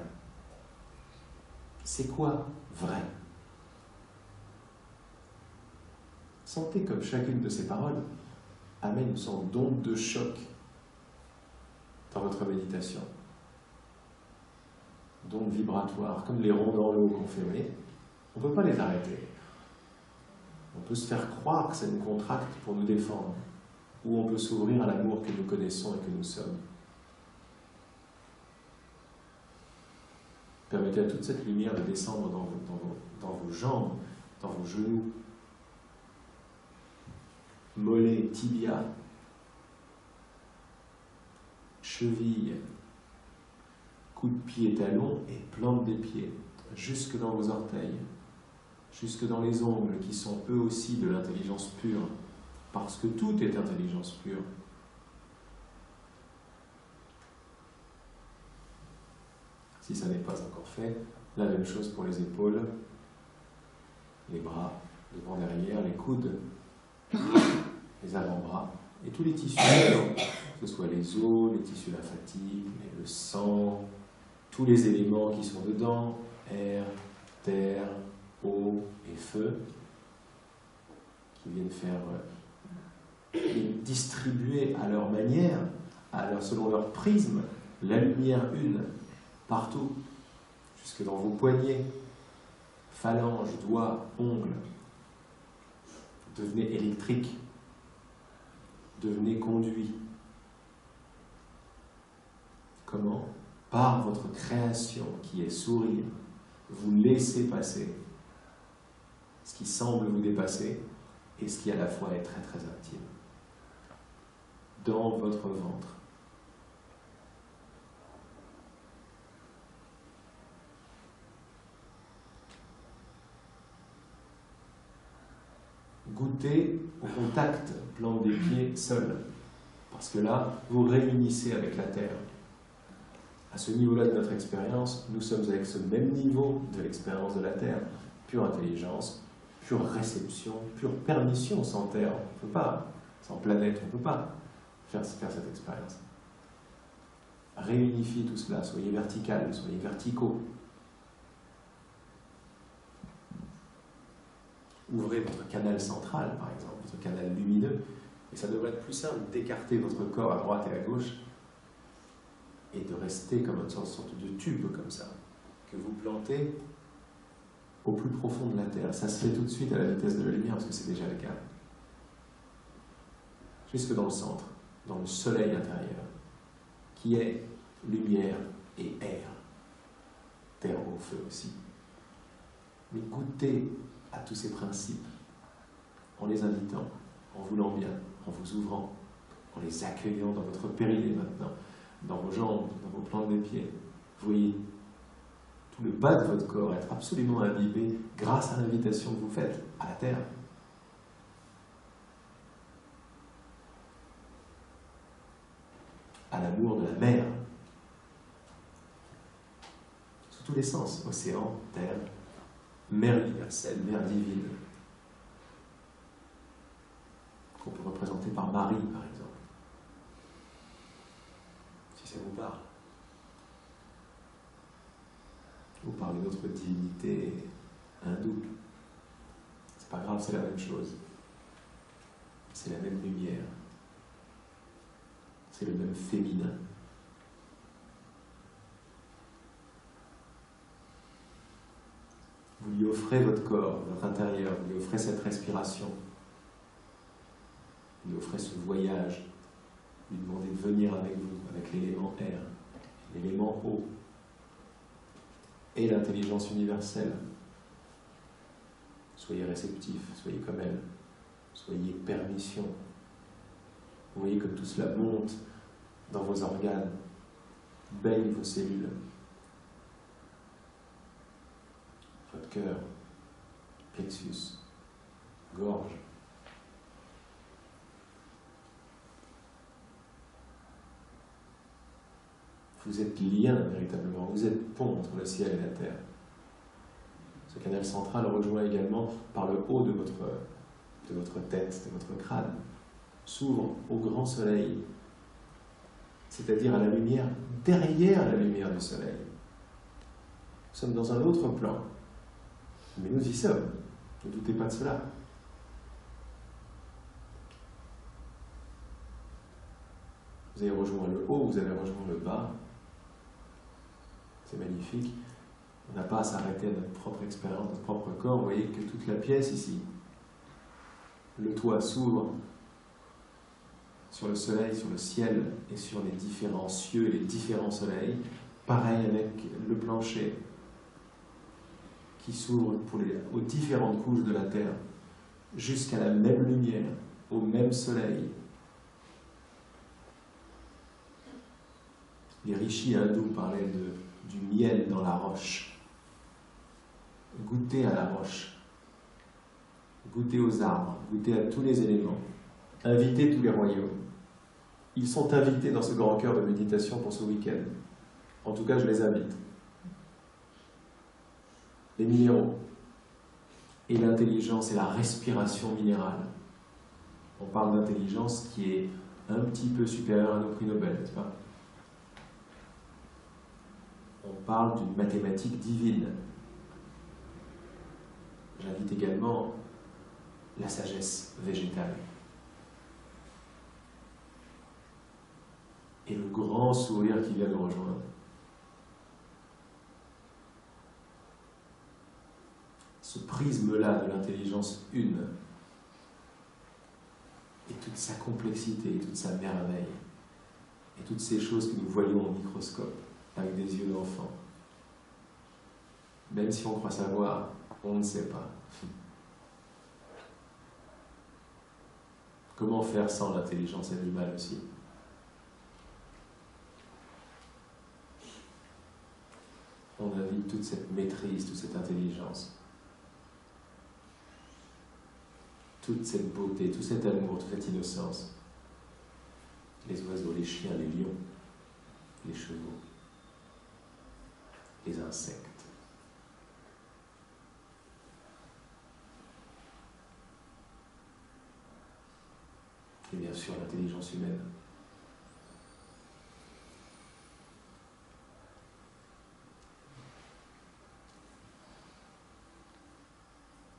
C'est quoi vrai? Sentez comme chacune de ces paroles amène une sorte d'onde de choc dans votre méditation. D'ondes vibratoires, comme les ronds dans l'eau qu'on fait, vous voyez. On ne peut pas les arrêter. On peut se faire croire que ça nous contracte pour nous défendre, ou on peut s'ouvrir à l'amour que nous connaissons et que nous sommes. Permettez à toute cette lumière de descendre dans vos jambes, dans vos genoux, mollets, tibias, chevilles, coups de pied, talons et plantes des pieds, jusque dans vos orteils, jusque dans les ongles qui sont eux aussi de l'intelligence pure, parce que tout est intelligence pure. Si ça n'est pas encore fait, la même chose pour les épaules, les bras, devant, derrière, les coudes, les avant-bras, et tous les tissus, que ce soit les os, les tissus lymphatiques, le sang, tous les éléments qui sont dedans, air, terre, eau et feu, qui viennent faire distribuer à leur manière, alors selon leur prisme, la lumière une, partout, jusque dans vos poignets, phalanges, doigts, ongles. Devenez électrique, devenez conduit. Comment? Par votre création qui est sourire, vous laissez passer ce qui semble vous dépasser et ce qui à la fois est très très intime dans votre ventre. Goûtez au contact, plante des pieds seuls, parce que là, vous réunissez avec la terre. À ce niveau-là de notre expérience, nous sommes avec ce même niveau de l'expérience de la terre, pure intelligence, pure réception, pure permission. Sans terre, on ne peut pas, sans planète, on ne peut pas faire cette expérience. Réunifiez tout cela, soyez vertical, soyez verticaux. Ouvrez votre canal central, par exemple, votre canal lumineux, et ça devrait être plus simple d'écarter votre corps à droite et à gauche et de rester comme une sorte de tube comme ça, que vous plantez au plus profond de la Terre. Ça se fait tout de suite à la vitesse de la lumière, parce que c'est déjà le cas. Jusque dans le centre, dans le soleil intérieur, qui est lumière et air. Terre au feu aussi. Mais goûtez à tous ces principes, en les invitant, en voulant bien, en vous ouvrant, en les accueillant dans votre périnée maintenant, dans vos jambes, dans vos plantes des pieds. Vous voyez tout le bas de votre corps être absolument imbibé grâce à l'invitation que vous faites à la terre. À l'amour de la mer. Sous tous les sens, océan, terre, mer universelle, mer divine, qu'on peut représenter par Marie, par exemple, si ça vous parle, ou par une autre divinité hindoue. C'est pas grave, c'est la même chose. C'est la même lumière. C'est le même féminin. Vous lui offrez votre corps, votre intérieur, vous lui offrez cette respiration, vous lui offrez ce voyage, vous lui demandez de venir avec vous, avec l'élément air, l'élément eau, et l'intelligence universelle. Soyez réceptifs, soyez comme elle, soyez permission. Vous voyez comme tout cela monte dans vos organes, baigne vos cellules. Votre cœur, plexus, gorge. Vous êtes lien véritablement, vous êtes pont entre le ciel et la terre. Ce canal central rejoint également par le haut de votre tête, de votre crâne, s'ouvre au grand soleil, c'est-à-dire à la lumière derrière la lumière du soleil. Nous sommes dans un autre plan. Mais nous y sommes, ne doutez pas de cela. Vous avez rejoint le haut, vous avez rejoint le bas. C'est magnifique. On n'a pas à s'arrêter à notre propre expérience, notre propre corps. Vous voyez que toute la pièce ici, le toit s'ouvre sur le soleil, sur le ciel et sur les différents cieux et les différents soleils. Pareil avec le plancher qui s'ouvre aux différentes couches de la terre, jusqu'à la même lumière, au même soleil. Les rishis hindous parlaient du miel dans la roche. Goûtez à la roche, goûtez aux arbres, goûtez à tous les éléments, invitez tous les royaumes. Ils sont invités dans ce grand cœur de méditation pour ce week-end. En tout cas, je les invite. Les minéraux et l'intelligence et la respiration minérale. On parle d'intelligence qui est un petit peu supérieure à nos prix Nobel, n'est-ce pas? On parle d'une mathématique divine. J'invite également la sagesse végétale. et le grand sourire qui vient nous rejoindre. Ce prisme-là de l'intelligence une, et toute sa complexité, et toute sa merveille, et toutes ces choses que nous voyons au microscope, avec des yeux d'enfant. Même si on croit savoir, on ne sait pas. Comment faire sans l'intelligence animale aussi? On invite toute cette maîtrise, toute cette intelligence, toute cette beauté, tout cet amour, toute cette innocence. Les oiseaux, les chiens, les lions, les chevaux, les insectes. Et bien sûr l'intelligence humaine.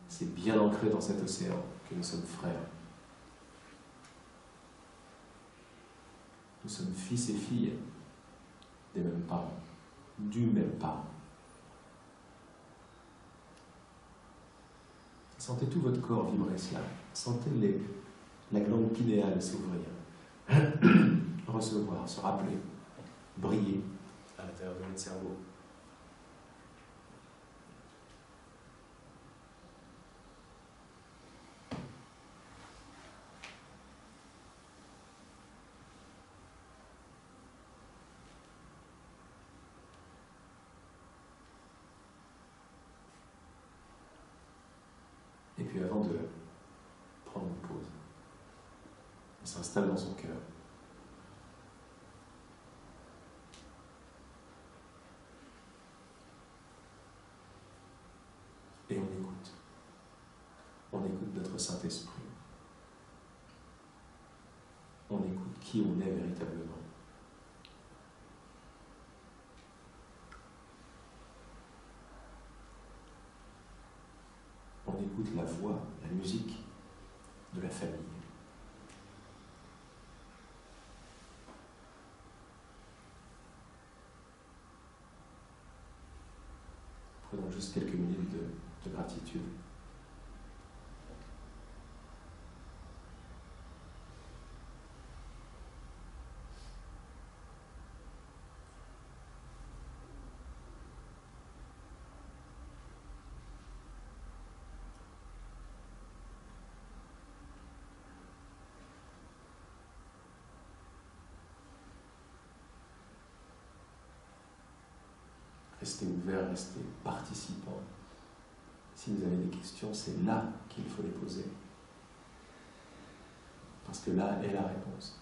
C'est bien ancré dans cet océan que nous sommes frères. Nous sommes fils et filles des mêmes parents, du même parent. Sentez tout votre corps vibrer cela. Sentez la glande pinéale s'ouvrir, recevoir, se rappeler, briller à l'intérieur de notre cerveau. Et puis avant de prendre une pause, on s'installe dans son cœur. Et on écoute. On écoute notre Saint-Esprit. On écoute qui on est véritablement. On écoute la voix, la musique de la famille. Prenons juste quelques minutes de gratitude. Restez ouverts, restez participants. Si vous avez des questions, c'est là qu'il faut les poser. Parce que là est la réponse.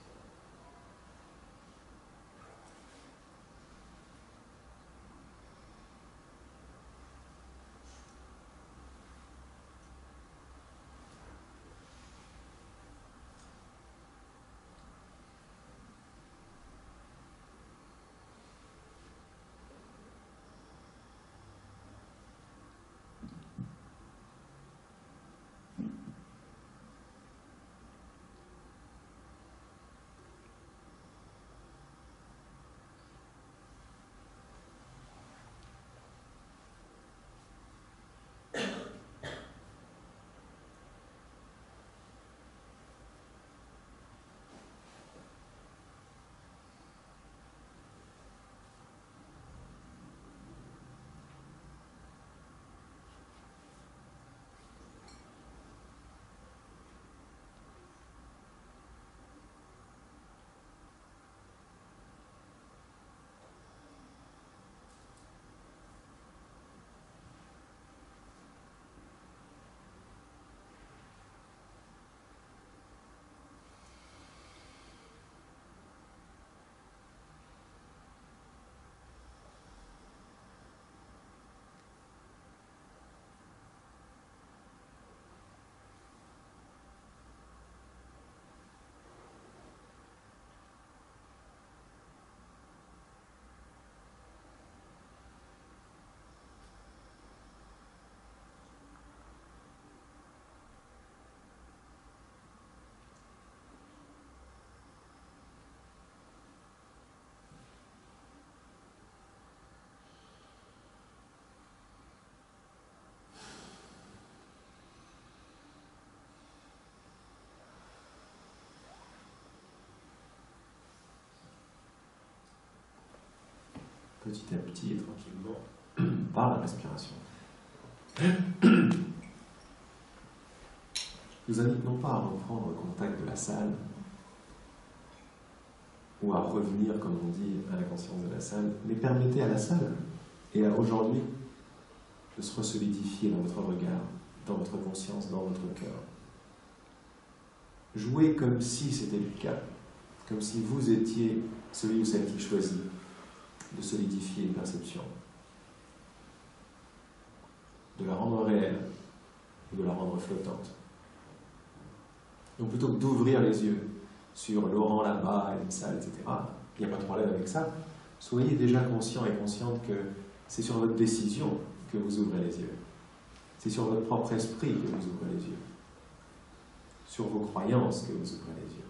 petit à petit et tranquillement par la respiration. Je vous invite non pas à reprendre contact de la salle ou à revenir, comme on dit, à la conscience de la salle, mais permettez à la salle et à aujourd'hui de se resolidifier dans votre regard, dans votre conscience, dans votre cœur. Jouez comme si c'était le cas, comme si vous étiez celui ou celle qui choisit de solidifier une perception, de la rendre réelle ou de la rendre flottante. Donc plutôt que d'ouvrir les yeux sur Laurent là-bas et une salle, etc., il n'y a pas de problème avec ça. Soyez déjà conscient et consciente que c'est sur votre décision que vous ouvrez les yeux. C'est sur votre propre esprit que vous ouvrez les yeux. Sur vos croyances que vous ouvrez les yeux.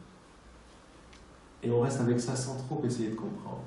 Et on reste avec ça sans trop essayer de comprendre.